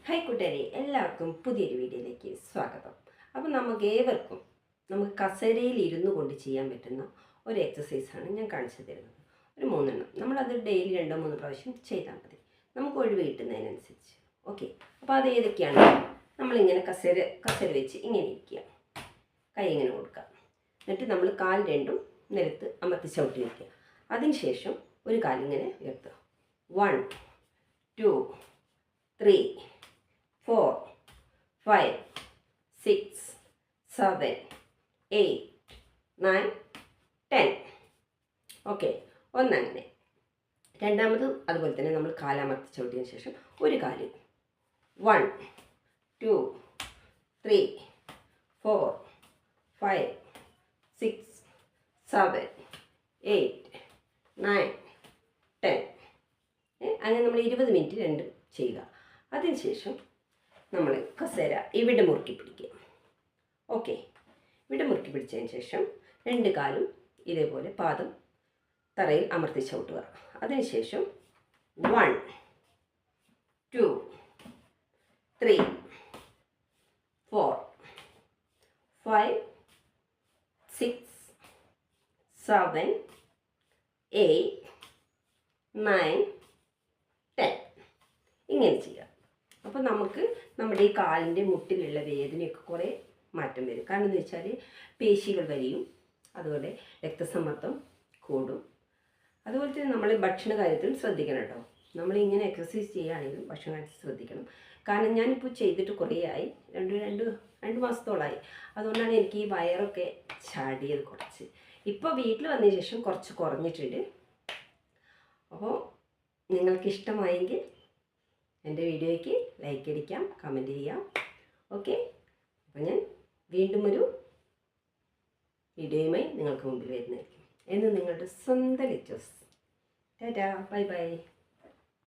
Hi കൂട്ടുകാരെ, എല്ലാവർക്കും പുതിയൊരു വീഡിയോയിലേക്ക് സ്വാഗതം. അപ്പോൾ നമുക്ക് കസേരയിൽ ഇരുന്നു കൊണ്ട് ചെയ്യാൻ പറ്റുന്ന ഒരു എക്സസൈസാണ് ഞാൻ കാണിച്ചു തരുന്നത്. ഒരു 3 എണ്ണം. നമ്മളത് ഡെയിലി 2-3 പ്രാവശ്യം ചെയ്താൽ മതി, നമുക്ക് ഒഴിവ് കിട്ടുന്നതിനനുസരിച്ച്. ഓക്കെ, അപ്പോൾ അത് ഏതൊക്കെയാണ്? നമ്മളിങ്ങനെ കസേര വെച്ച് ഇങ്ങനെ ഇരിക്കുക, കൈ ഇങ്ങനെ കൊടുക്കുക, എന്നിട്ട് നമ്മൾ കാൽ രണ്ടും നിലത്ത് അമർത്തി ചവിട്ടി വയ്ക്കുക. അതിനുശേഷം ഒരു കാലിങ്ങനെ ഉയർത്തുക. 1 2 3 4 5 6 7 8 9 10. ഓക്കെ, ഒന്നങ്ങനെ. രണ്ടാമത് അതുപോലെ തന്നെ നമ്മൾ കാലമർത്തി ചവിട്ടിയതിന് ശേഷം ഒരു കാല് 1 2 3 4 5 6 7 8 9 10. അങ്ങനെ നമ്മൾ 20 മിനിറ്റ് രണ്ടും ചെയ്യുക. അതിനുശേഷം നമ്മൾ കസേര ഇവിടെ മുറുക്കി പിടിക്കുക. ഓക്കെ, ഇവിടെ മുറുക്കി പിടിച്ചതിന് ശേഷം 2 കാലും ഇതേപോലെ പാദം തറയിൽ അമർത്തി ചവിട്ടുക. അതിനുശേഷം 1 2 3 4 5 6 7 8 9 10. ഇങ്ങനെ ചെയ്യുക. അപ്പോൾ നമുക്ക് നമ്മുടെ ഈ കാലിൻ്റെ മുട്ടിലുള്ള വേദനയൊക്കെ കുറേ മാറ്റം വരും. കാരണം എന്ന് വെച്ചാൽ പേശികൾ വലിയും, അതുപോലെ രക്തസമ്മർദ്ദം കൂടും. അതുപോലെ തന്നെ നമ്മൾ ഭക്ഷണ കാര്യത്തിൽ ശ്രദ്ധിക്കണം കേട്ടോ. നമ്മളിങ്ങനെ എക്സസൈസ് ചെയ്യുകയാണെങ്കിലും ഭക്ഷണ കാര്യത്തിൽ ശ്രദ്ധിക്കണം. കാരണം ഞാനിപ്പോൾ ചെയ്തിട്ട് കുറേ ആയി, രണ്ട് മാസത്തോളമായി. അതുകൊണ്ടാണ് എനിക്ക് ഈ വയറൊക്കെ ചാടിയത് കുറച്ച്. ഇപ്പോൾ വീട്ടിൽ വന്നതിന് ശേഷം കുറച്ച് കുറഞ്ഞിട്ടുണ്ട്. അപ്പോൾ നിങ്ങൾക്ക് ഇഷ്ടമായെങ്കിൽ എൻ്റെ വീഡിയോയ്ക്ക് ലൈക്ക് അടിക്കാം, കമൻറ്റ് ചെയ്യാം. ഓക്കെ, അപ്പോൾ ഞാൻ വീണ്ടും ഒരു വീഡിയോയുമായി നിങ്ങൾക്ക് മുമ്പിൽ വരുന്നതായിരിക്കും. എന്ന് നിങ്ങളുടെ സ്വന്തം ലിറ്റോസ്. Tata, bye bye.